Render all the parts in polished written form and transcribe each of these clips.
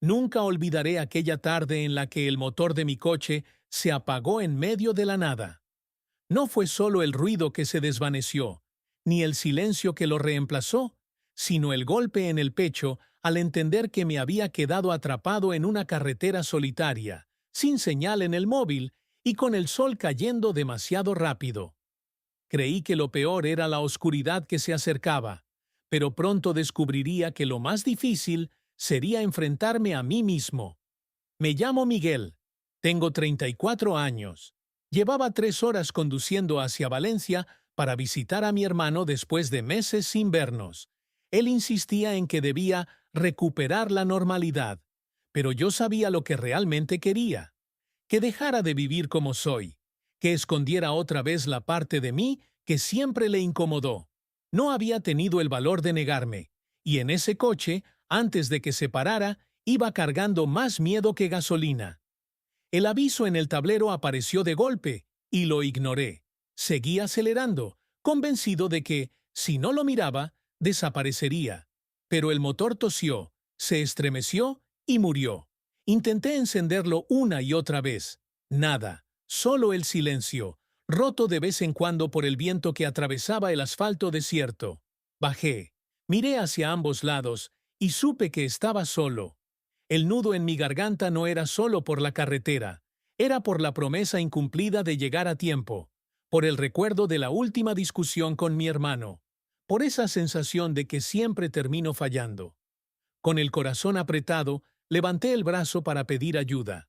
Nunca olvidaré aquella tarde en la que el motor de mi coche se apagó en medio de la nada. No fue solo el ruido que se desvaneció, ni el silencio que lo reemplazó, sino el golpe en el pecho al entender que me había quedado atrapado en una carretera solitaria, sin señal en el móvil y con el sol cayendo demasiado rápido. Creí que lo peor era la oscuridad que se acercaba, pero pronto descubriría que lo más difícil sería enfrentarme a mí mismo. Me llamo Miguel. Tengo 34 años. Llevaba 3 horas conduciendo hacia Valencia para visitar a mi hermano después de meses sin vernos. Él insistía en que debía recuperar la normalidad, pero yo sabía lo que realmente quería: que dejara de vivir como soy, que escondiera otra vez la parte de mí que siempre le incomodó. No había tenido el valor de negarme, y en ese coche, antes de que se parara, iba cargando más miedo que gasolina. El aviso en el tablero apareció de golpe, y lo ignoré. Seguí acelerando, convencido de que, si no lo miraba, desaparecería. Pero el motor tosió, se estremeció y murió. Intenté encenderlo una y otra vez. Nada, solo el silencio, roto de vez en cuando por el viento que atravesaba el asfalto desierto. Bajé, miré hacia ambos lados, y supe que estaba solo. El nudo en mi garganta no era solo por la carretera, era por la promesa incumplida de llegar a tiempo, por el recuerdo de la última discusión con mi hermano, por esa sensación de que siempre termino fallando. Con el corazón apretado, levanté el brazo para pedir ayuda.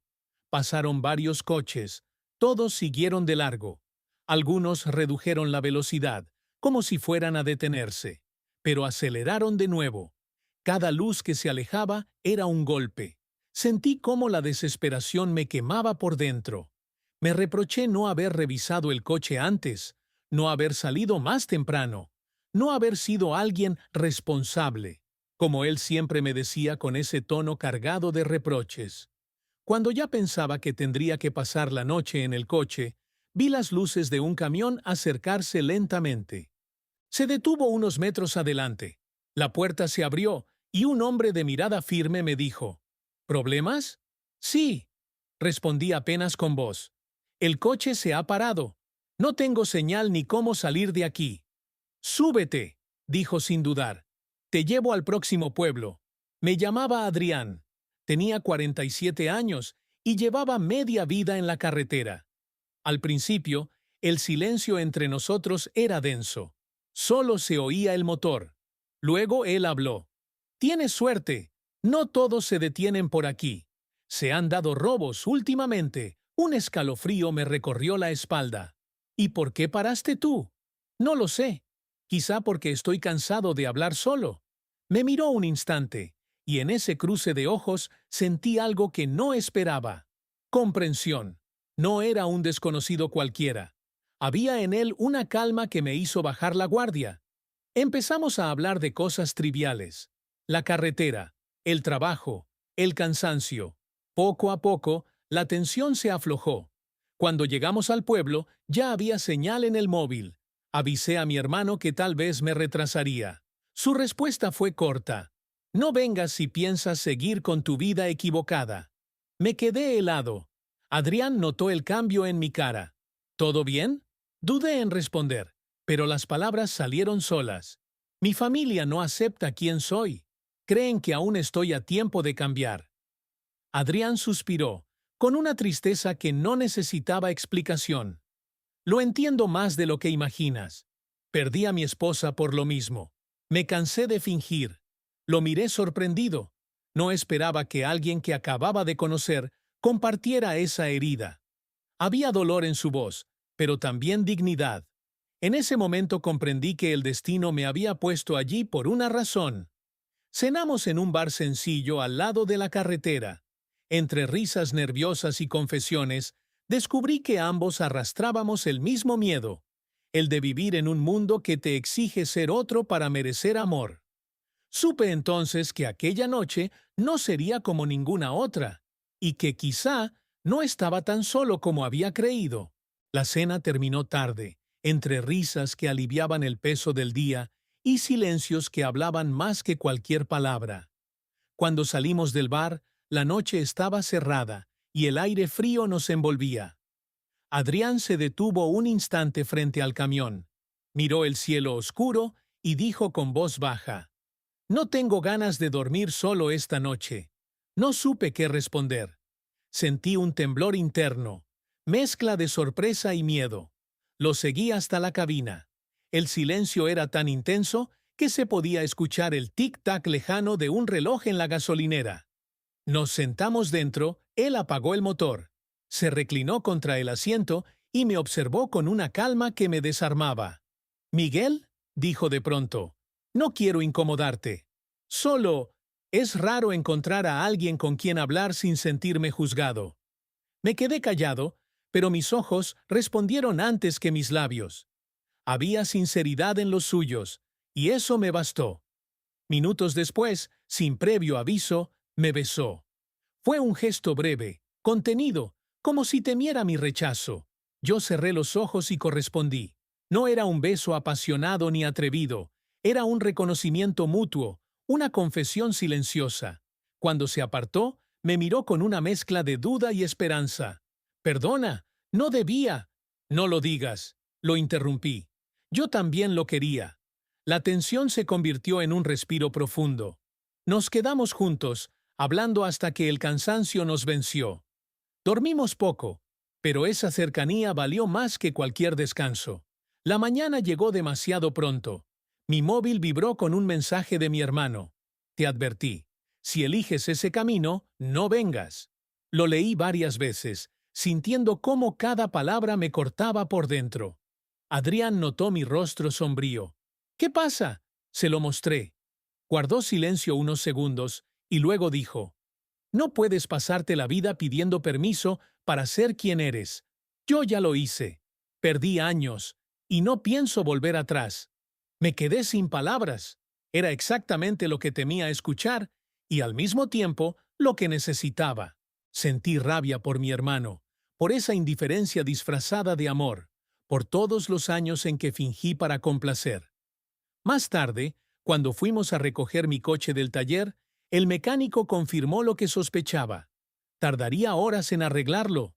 Pasaron varios coches, todos siguieron de largo. Algunos redujeron la velocidad, como si fueran a detenerse, pero aceleraron de nuevo. Cada luz que se alejaba era un golpe. Sentí cómo la desesperación me quemaba por dentro. Me reproché no haber revisado el coche antes, no haber salido más temprano, no haber sido alguien responsable, como él siempre me decía con ese tono cargado de reproches. Cuando ya pensaba que tendría que pasar la noche en el coche, vi las luces de un camión acercarse lentamente. Se detuvo unos metros adelante. La puerta se abrió y un hombre de mirada firme me dijo: ¿Problemas? Sí, respondí apenas con voz. El coche se ha parado. No tengo señal ni cómo salir de aquí. Súbete, dijo sin dudar. Te llevo al próximo pueblo. Me llamaba Adrián. Tenía 47 años y llevaba media vida en la carretera. Al principio, el silencio entre nosotros era denso. Solo se oía el motor. Luego él habló. Tienes suerte. No todos se detienen por aquí. Se han dado robos últimamente. Un escalofrío me recorrió la espalda. ¿Y por qué paraste tú? No lo sé. Quizá porque estoy cansado de hablar solo. Me miró un instante, y en ese cruce de ojos sentí algo que no esperaba. Comprensión. No era un desconocido cualquiera. Había en él una calma que me hizo bajar la guardia. Empezamos a hablar de cosas triviales: la carretera, el trabajo, el cansancio. Poco a poco, la tensión se aflojó. Cuando llegamos al pueblo, ya había señal en el móvil. Avisé a mi hermano que tal vez me retrasaría. Su respuesta fue corta: no vengas si piensas seguir con tu vida equivocada. Me quedé helado. Adrián notó el cambio en mi cara. ¿Todo bien? Dudé en responder, pero las palabras salieron solas. Mi familia no acepta quién soy. Creen que aún estoy a tiempo de cambiar. Adrián suspiró, con una tristeza que no necesitaba explicación. Lo entiendo más de lo que imaginas. Perdí a mi esposa por lo mismo. Me cansé de fingir. Lo miré sorprendido. No esperaba que alguien que acababa de conocer compartiera esa herida. Había dolor en su voz, pero también dignidad. En ese momento comprendí que el destino me había puesto allí por una razón. Cenamos en un bar sencillo al lado de la carretera. Entre risas nerviosas y confesiones, descubrí que ambos arrastrábamos el mismo miedo: el de vivir en un mundo que te exige ser otro para merecer amor. Supe entonces que aquella noche no sería como ninguna otra, y que quizá no estaba tan solo como había creído. La cena terminó tarde, entre risas que aliviaban el peso del día y silencios que hablaban más que cualquier palabra. Cuando salimos del bar, La noche estaba cerrada y el aire frío nos envolvía. Adrián se detuvo un instante frente al camión, miró el cielo oscuro y dijo con voz baja: «No tengo ganas de dormir solo esta noche». No supe qué responder. Sentí un temblor interno, mezcla de sorpresa y miedo. Lo seguí hasta la cabina. El silencio era tan intenso que se podía escuchar el tic-tac lejano de un reloj en la gasolinera. Nos sentamos dentro, él apagó el motor. Se reclinó contra el asiento y me observó con una calma que me desarmaba. «Miguel», dijo de pronto, «no quiero incomodarte. Solo, es raro encontrar a alguien con quien hablar sin sentirme juzgado». Me quedé callado, pero mis ojos respondieron antes que mis labios. Había sinceridad en los suyos, y eso me bastó. Minutos después, sin previo aviso, me besó. Fue un gesto breve, contenido, como si temiera mi rechazo. Yo cerré los ojos y correspondí. No era un beso apasionado ni atrevido, era un reconocimiento mutuo, una confesión silenciosa. Cuando se apartó, me miró con una mezcla de duda y esperanza. «Perdona, no debía». «No lo digas», lo interrumpí. Yo también lo quería. La tensión se convirtió en un respiro profundo. Nos quedamos juntos, hablando hasta que el cansancio nos venció. Dormimos poco, pero esa cercanía valió más que cualquier descanso. La mañana llegó demasiado pronto. Mi móvil vibró con un mensaje de mi hermano. «Te advertí. Si eliges ese camino, no vengas». Lo leí varias veces, sintiendo cómo cada palabra me cortaba por dentro. Adrián notó mi rostro sombrío. «¿Qué pasa?», se lo mostré. Guardó silencio unos segundos y luego dijo: «No puedes pasarte la vida pidiendo permiso para ser quien eres. Yo ya lo hice. Perdí años y no pienso volver atrás». Me quedé sin palabras. Era exactamente lo que temía escuchar y al mismo tiempo lo que necesitaba. Sentí rabia por mi hermano, por esa indiferencia disfrazada de amor, por todos los años en que fingí para complacer. Más tarde, cuando fuimos a recoger mi coche del taller, el mecánico confirmó lo que sospechaba. Tardaría horas en arreglarlo.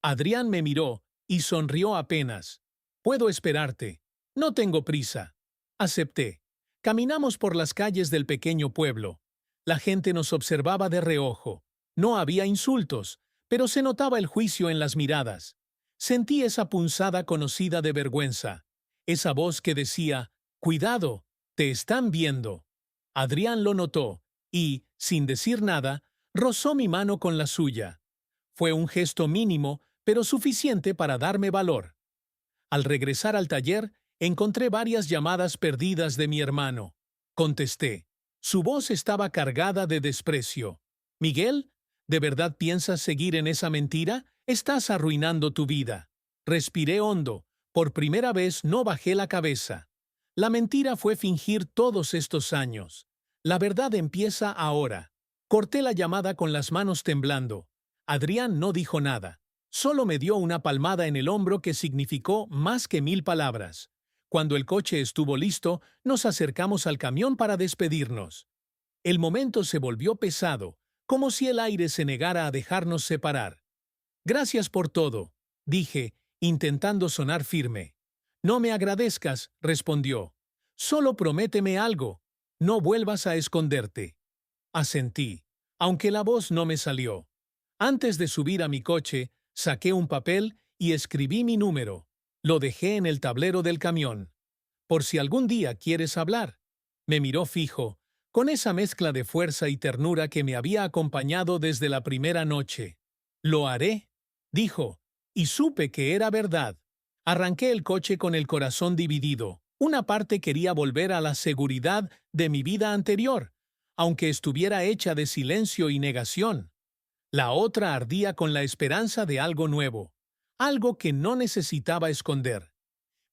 Adrián me miró y sonrió apenas. «Puedo esperarte. No tengo prisa». Acepté. Caminamos por las calles del pequeño pueblo. La gente nos observaba de reojo. No había insultos, pero se notaba el juicio en las miradas. Sentí esa punzada conocida de vergüenza, esa voz que decía: «Cuidado, te están viendo». Adrián lo notó y, sin decir nada, rozó mi mano con la suya. Fue un gesto mínimo, pero suficiente para darme valor. Al regresar al taller, encontré varias llamadas perdidas de mi hermano. Contesté. Su voz estaba cargada de desprecio. «Miguel, ¿de verdad piensas seguir en esa mentira? Estás arruinando tu vida». Respiré hondo. Por primera vez no bajé la cabeza. La mentira fue fingir todos estos años. La verdad empieza ahora. Corté la llamada con las manos temblando. Adrián no dijo nada. Solo me dio una palmada en el hombro que significó más que 1000 palabras. Cuando el coche estuvo listo, nos acercamos al camión para despedirnos. El momento se volvió pesado, como si el aire se negara a dejarnos separar. «Gracias por todo», dije, intentando sonar firme. «No me agradezcas», respondió. «Solo prométeme algo. No vuelvas a esconderte». Asentí, aunque la voz no me salió. Antes de subir a mi coche, saqué un papel y escribí mi número. Lo dejé en el tablero del camión. «Por si algún día quieres hablar». Me miró fijo, con esa mezcla de fuerza y ternura que me había acompañado desde la primera noche. «Lo haré», dijo, y supe que era verdad. Arranqué el coche con el corazón dividido. Una parte quería volver a la seguridad de mi vida anterior, aunque estuviera hecha de silencio y negación. La otra ardía con la esperanza de algo nuevo, algo que no necesitaba esconder.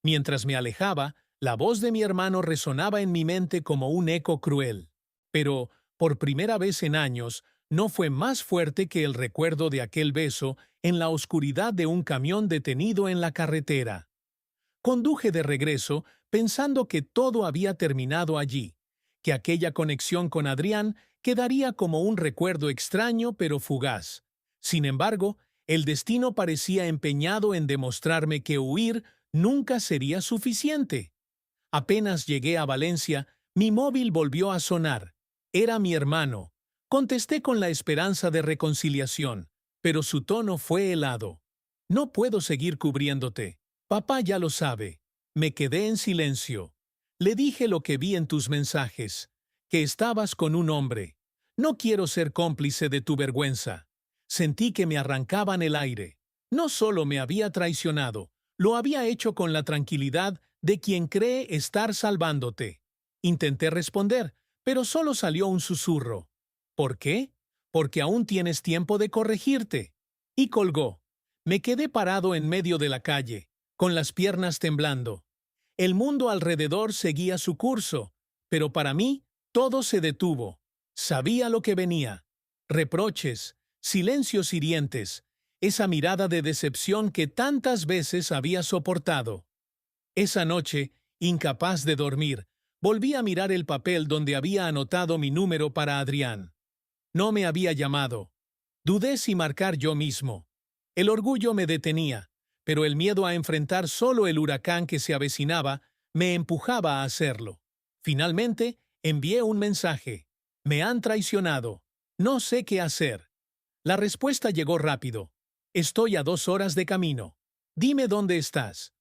Mientras me alejaba, la voz de mi hermano resonaba en mi mente como un eco cruel. Pero, por primera vez en años, no fue más fuerte que el recuerdo de aquel beso en la oscuridad de un camión detenido en la carretera. Conduje de regreso pensando que todo había terminado allí, que aquella conexión con Adrián quedaría como un recuerdo extraño pero fugaz. Sin embargo, el destino parecía empeñado en demostrarme que huir nunca sería suficiente. Apenas llegué a Valencia, mi móvil volvió a sonar. Era mi hermano. Contesté con la esperanza de reconciliación, pero su tono fue helado. No puedo seguir cubriéndote. Papá ya lo sabe. Me quedé en silencio. Le dije lo que vi en tus mensajes, que estabas con un hombre. No quiero ser cómplice de tu vergüenza. Sentí que me arrancaban el aire. No solo me había traicionado, lo había hecho con la tranquilidad de quien cree estar salvándote. Intenté responder, pero solo salió un susurro. ¿Por qué? Porque aún tienes tiempo de corregirte. Y colgó. Me quedé parado en medio de la calle, con las piernas temblando. El mundo alrededor seguía su curso, pero para mí todo se detuvo. Sabía lo que venía. Reproches, silencios hirientes, esa mirada de decepción que tantas veces había soportado. Esa noche, incapaz de dormir, volví a mirar el papel donde había anotado mi número para Adrián. No me había llamado. Dudé si marcar yo mismo. El orgullo me detenía, pero el miedo a enfrentar solo el huracán que se avecinaba me empujaba a hacerlo. Finalmente, envié un mensaje. Me han traicionado. No sé qué hacer. La respuesta llegó rápido. Estoy a 2 horas de camino. Dime dónde estás.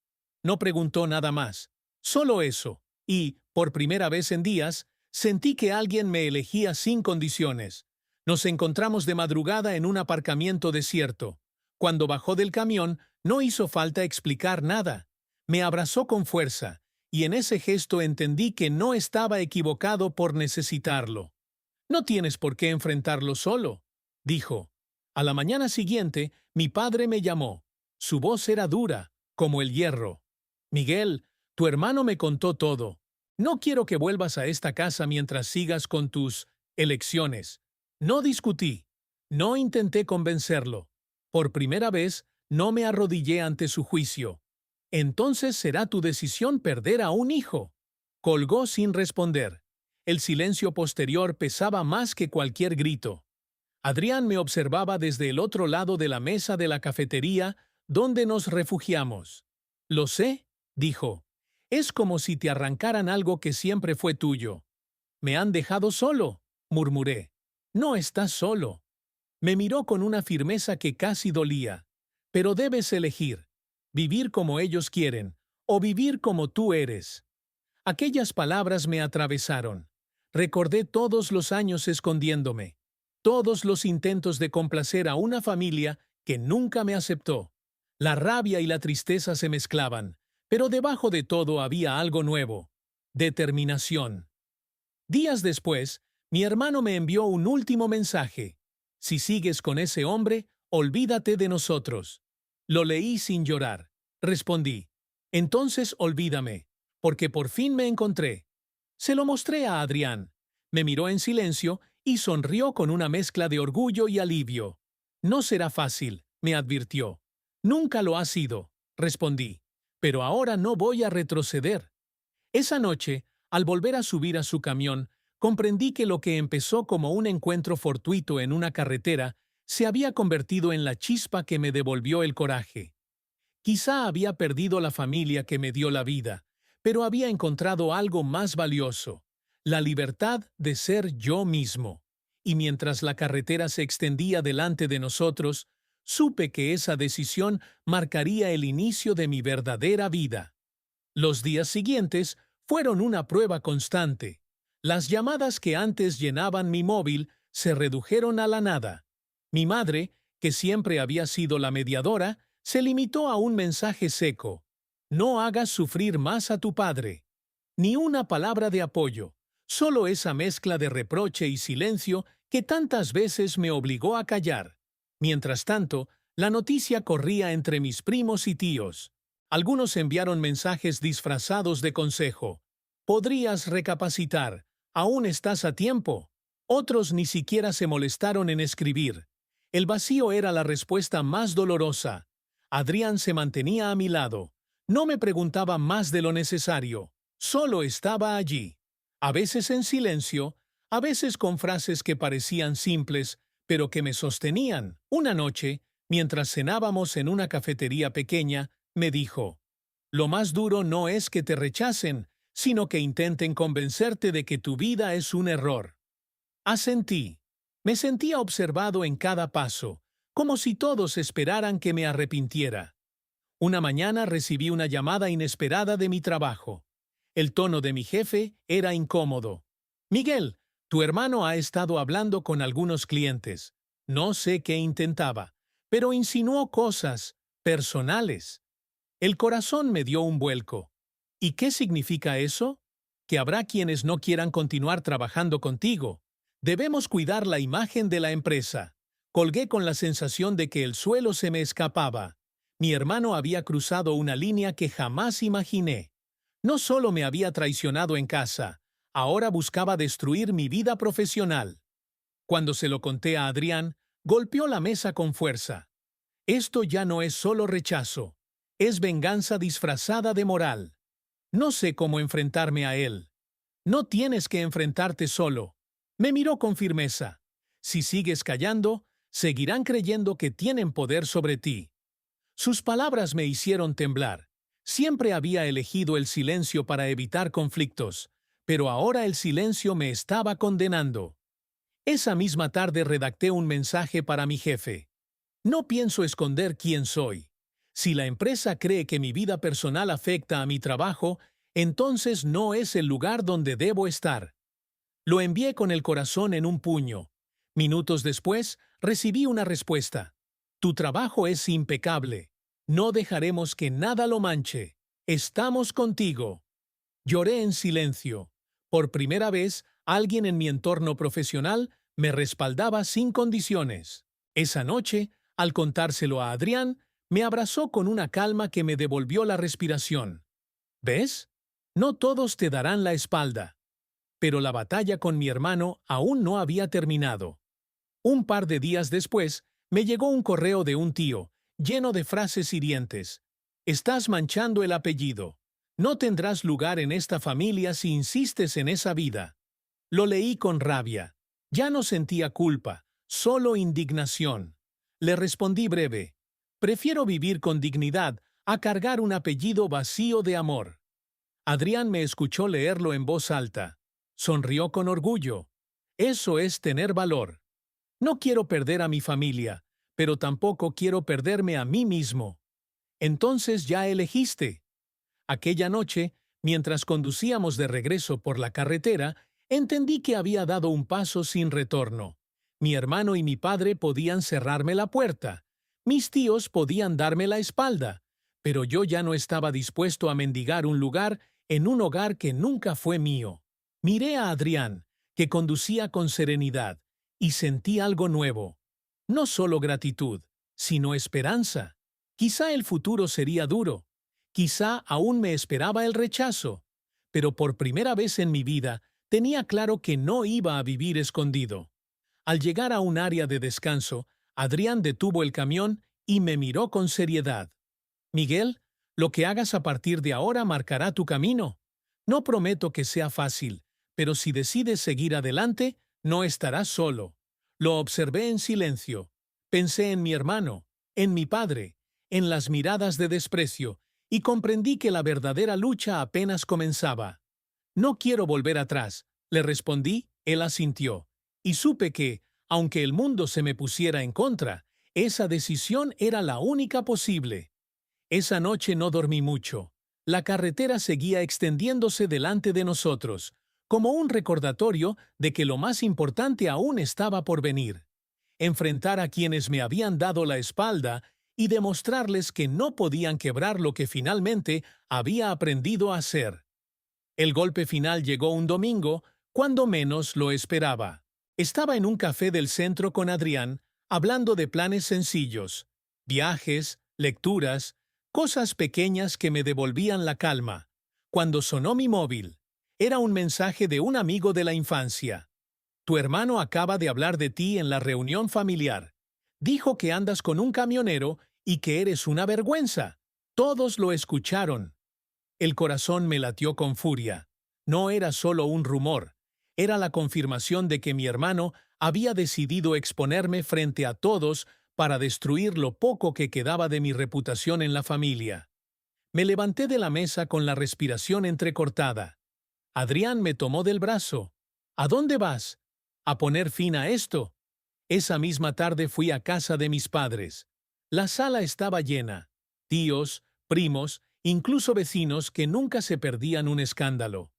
No preguntó nada más. Solo eso. Y, por primera vez en días, sentí que alguien me elegía sin condiciones. Nos encontramos de madrugada en un aparcamiento desierto. Cuando bajó del camión, no hizo falta explicar nada. Me abrazó con fuerza, y en ese gesto entendí que no estaba equivocado por necesitarlo. No tienes por qué enfrentarlo solo, dijo. A la mañana siguiente, mi padre me llamó. Su voz era dura, como el hierro. Miguel, tu hermano me contó todo. No quiero que vuelvas a esta casa mientras sigas con tus elecciones. No discutí. No intenté convencerlo. Por primera vez, no me arrodillé ante su juicio. Entonces será tu decisión perder a un hijo. Colgó sin responder. El silencio posterior pesaba más que cualquier grito. Adrián me observaba desde el otro lado de la mesa de la cafetería donde nos refugiamos. Lo sé, dijo. Es como si te arrancaran algo que siempre fue tuyo. Me han dejado solo, murmuré. No estás solo. Me miró con una firmeza que casi dolía. Pero debes elegir. Vivir como ellos quieren, o vivir como tú eres. Aquellas palabras me atravesaron. Recordé todos los años escondiéndome. Todos los intentos de complacer a una familia que nunca me aceptó. La rabia y la tristeza se mezclaban, pero debajo de todo había algo nuevo: determinación. Días después, mi hermano me envió un último mensaje. Si sigues con ese hombre, olvídate de nosotros. Lo leí sin llorar. Respondí. Entonces olvídame, porque por fin me encontré. Se lo mostré a Adrián. Me miró en silencio y sonrió con una mezcla de orgullo y alivio. No será fácil, me advirtió. Nunca lo ha sido, respondí. Pero ahora no voy a retroceder. Esa noche, al volver a subir a su camión, comprendí que lo que empezó como un encuentro fortuito en una carretera se había convertido en la chispa que me devolvió el coraje. Quizá había perdido la familia que me dio la vida, pero había encontrado algo más valioso: la libertad de ser yo mismo. Y mientras la carretera se extendía delante de nosotros, supe que esa decisión marcaría el inicio de mi verdadera vida. Los días siguientes fueron una prueba constante. Las llamadas que antes llenaban mi móvil se redujeron a la nada. Mi madre, que siempre había sido la mediadora, se limitó a un mensaje seco: no hagas sufrir más a tu padre. Ni una palabra de apoyo, solo esa mezcla de reproche y silencio que tantas veces me obligó a callar. Mientras tanto, la noticia corría entre mis primos y tíos. Algunos enviaron mensajes disfrazados de consejo. Podrías recapacitar, aún estás a tiempo. Otros ni siquiera se molestaron en escribir. El vacío era la respuesta más dolorosa. Adrián se mantenía a mi lado. No me preguntaba más de lo necesario. Solo estaba allí. A veces en silencio, a veces con frases que parecían simples, pero que me sostenían. Una noche, mientras cenábamos en una cafetería pequeña, me dijo: lo más duro no es que te rechacen, sino que intenten convencerte de que tu vida es un error. Asentí. Me sentía observado en cada paso, como si todos esperaran que me arrepintiera. Una mañana recibí una llamada inesperada de mi trabajo. El tono de mi jefe era incómodo. Miguel, tu hermano ha estado hablando con algunos clientes. No sé qué intentaba, pero insinuó cosas personales. El corazón me dio un vuelco. ¿Y qué significa eso? Que habrá quienes no quieran continuar trabajando contigo. Debemos cuidar la imagen de la empresa. Colgué con la sensación de que el suelo se me escapaba. Mi hermano había cruzado una línea que jamás imaginé. No solo me había traicionado en casa, ahora buscaba destruir mi vida profesional. Cuando se lo conté a Adrián, golpeó la mesa con fuerza. Esto ya no es solo rechazo, es venganza disfrazada de moral. No sé cómo enfrentarme a él. No tienes que enfrentarte solo. Me miró con firmeza. Si sigues callando, seguirán creyendo que tienen poder sobre ti. Sus palabras me hicieron temblar. Siempre había elegido el silencio para evitar conflictos, pero ahora el silencio me estaba condenando. Esa misma tarde redacté un mensaje para mi jefe. No pienso esconder quién soy. Si la empresa cree que mi vida personal afecta a mi trabajo, entonces no es el lugar donde debo estar. Lo envié con el corazón en un puño. Minutos después, recibí una respuesta. Tu trabajo es impecable. No dejaremos que nada lo manche. Estamos contigo. Lloré en silencio. Por primera vez, alguien en mi entorno profesional me respaldaba sin condiciones. Esa noche, al contárselo a Adrián, me abrazó con una calma que me devolvió la respiración. ¿Ves? No todos te darán la espalda. Pero la batalla con mi hermano aún no había terminado. Un par de días después, me llegó un correo de un tío, lleno de frases hirientes. Estás manchando el apellido. No tendrás lugar en esta familia si insistes en esa vida. Lo leí con rabia. Ya no sentía culpa, solo indignación. Le respondí breve. Prefiero vivir con dignidad a cargar un apellido vacío de amor. Adrián me escuchó leerlo en voz alta. Sonrió con orgullo. Eso es tener valor. No quiero perder a mi familia, pero tampoco quiero perderme a mí mismo. Entonces ya elegiste. Aquella noche, mientras conducíamos de regreso por la carretera, entendí que había dado un paso sin retorno. Mi hermano y mi padre podían cerrarme la puerta. Mis tíos podían darme la espalda. Pero yo ya no estaba dispuesto a mendigar un lugar en un hogar que nunca fue mío. Miré a Adrián, que conducía con serenidad, y sentí algo nuevo. No solo gratitud, sino esperanza. Quizá el futuro sería duro. Quizá aún me esperaba el rechazo. Pero por primera vez en mi vida, tenía claro que no iba a vivir escondido. Al llegar a un área de descanso, Adrián detuvo el camión y me miró con seriedad. Miguel, lo que hagas a partir de ahora marcará tu camino. No prometo que sea fácil, pero si decides seguir adelante, no estarás solo. Lo observé en silencio. Pensé en mi hermano, en mi padre, en las miradas de desprecio, y comprendí que la verdadera lucha apenas comenzaba. No quiero volver atrás, le respondí, él asintió, y supe que, aunque el mundo se me pusiera en contra, esa decisión era la única posible. Esa noche no dormí mucho. La carretera seguía extendiéndose delante de nosotros, como un recordatorio de que lo más importante aún estaba por venir. Enfrentar a quienes me habían dado la espalda y demostrarles que no podían quebrar lo que finalmente había aprendido a hacer. El golpe final llegó un domingo, cuando menos lo esperaba. Estaba en un café del centro con Adrián, hablando de planes sencillos, viajes, lecturas, cosas pequeñas que me devolvían la calma. Cuando sonó mi móvil, era un mensaje de un amigo de la infancia. Tu hermano acaba de hablar de ti en la reunión familiar. Dijo que andas con un camionero y que eres una vergüenza. Todos lo escucharon. El corazón me latió con furia. No era solo un rumor. Era la confirmación de que mi hermano había decidido exponerme frente a todos para destruir lo poco que quedaba de mi reputación en la familia. Me levanté de la mesa con la respiración entrecortada. Adrián me tomó del brazo. ¿A dónde vas? ¿A poner fin a esto? Esa misma tarde fui a casa de mis padres. La sala estaba llena. Tíos, primos, incluso vecinos que nunca se perdían un escándalo.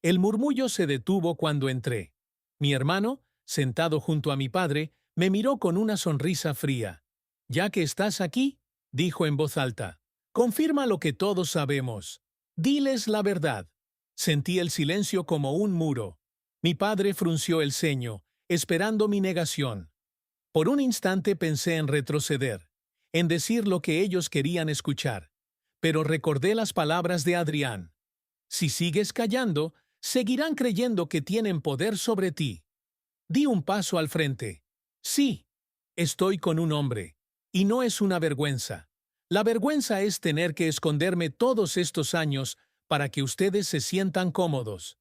El murmullo se detuvo cuando entré. Mi hermano, sentado junto a mi padre, me miró con una sonrisa fría. «Ya que estás aquí», dijo en voz alta, «confirma lo que todos sabemos. Diles la verdad». Sentí el silencio como un muro. Mi padre frunció el ceño, esperando mi negación. Por un instante pensé en retroceder, en decir lo que ellos querían escuchar. Pero recordé las palabras de Adrián. «Si sigues callando, seguirán creyendo que tienen poder sobre ti». Di un paso al frente. «Sí, estoy con un hombre. Y no es una vergüenza. La vergüenza es tener que esconderme todos estos años para que ustedes se sientan cómodos».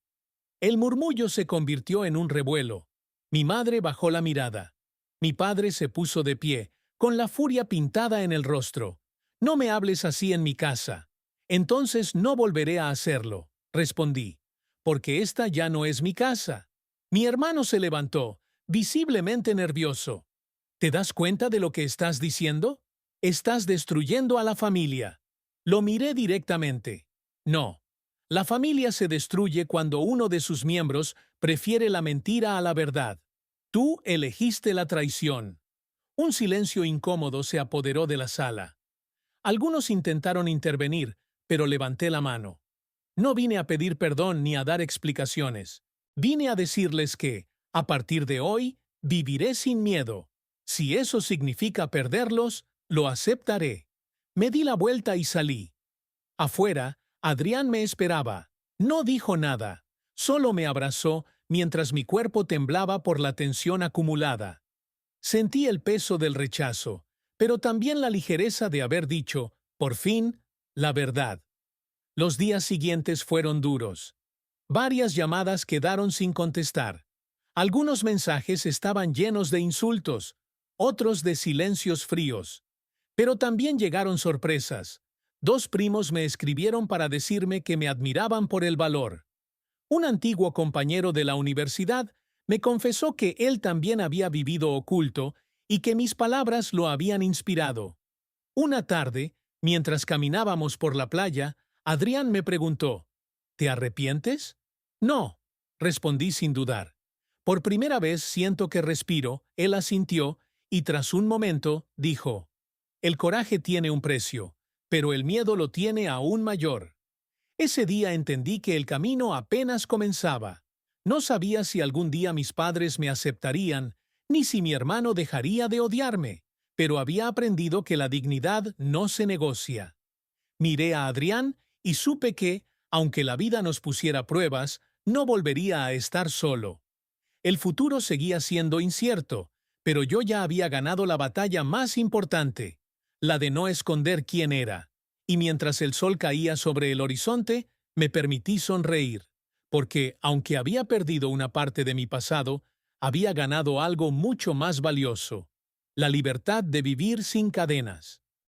El murmullo se convirtió en un revuelo. Mi madre bajó la mirada. Mi padre se puso de pie, con la furia pintada en el rostro. «No me hables así en mi casa». «Entonces no volveré a hacerlo», respondí, «porque esta ya no es mi casa». Mi hermano se levantó, visiblemente nervioso. «¿Te das cuenta de lo que estás diciendo? Estás destruyendo a la familia». Lo miré directamente. «No. La familia se destruye cuando uno de sus miembros prefiere la mentira a la verdad. Tú elegiste la traición». Un silencio incómodo se apoderó de la sala. Algunos intentaron intervenir, pero levanté la mano. No vine a pedir perdón ni a dar explicaciones. Vine a decirles que, a partir de hoy, viviré sin miedo. Si eso significa perderlos, lo aceptaré. Me di la vuelta y salí. Afuera, Adrián me esperaba. No dijo nada. Solo me abrazó mientras mi cuerpo temblaba por la tensión acumulada. Sentí el peso del rechazo, pero también la ligereza de haber dicho, por fin, la verdad. Los días siguientes fueron duros. Varias llamadas quedaron sin contestar. Algunos mensajes estaban llenos de insultos, otros de silencios fríos. Pero también llegaron sorpresas. 2 primos me escribieron para decirme que me admiraban por el valor. Un antiguo compañero de la universidad me confesó que él también había vivido oculto y que mis palabras lo habían inspirado. Una tarde, mientras caminábamos por la playa, Adrián me preguntó, «¿Te arrepientes?» «No», respondí sin dudar. «Por primera vez siento que respiro», él asintió, y tras un momento dijo, «El coraje tiene un precio, pero el miedo lo tiene aún mayor». Ese día entendí que el camino apenas comenzaba. No sabía si algún día mis padres me aceptarían, ni si mi hermano dejaría de odiarme, pero había aprendido que la dignidad no se negocia. Miré a Adrián y supe que, aunque la vida nos pusiera pruebas, no volvería a estar solo. El futuro seguía siendo incierto, pero yo ya había ganado la batalla más importante, la de no esconder quién era. Y mientras el sol caía sobre el horizonte, me permití sonreír, porque, aunque había perdido una parte de mi pasado, había ganado algo mucho más valioso, la libertad de vivir sin cadenas.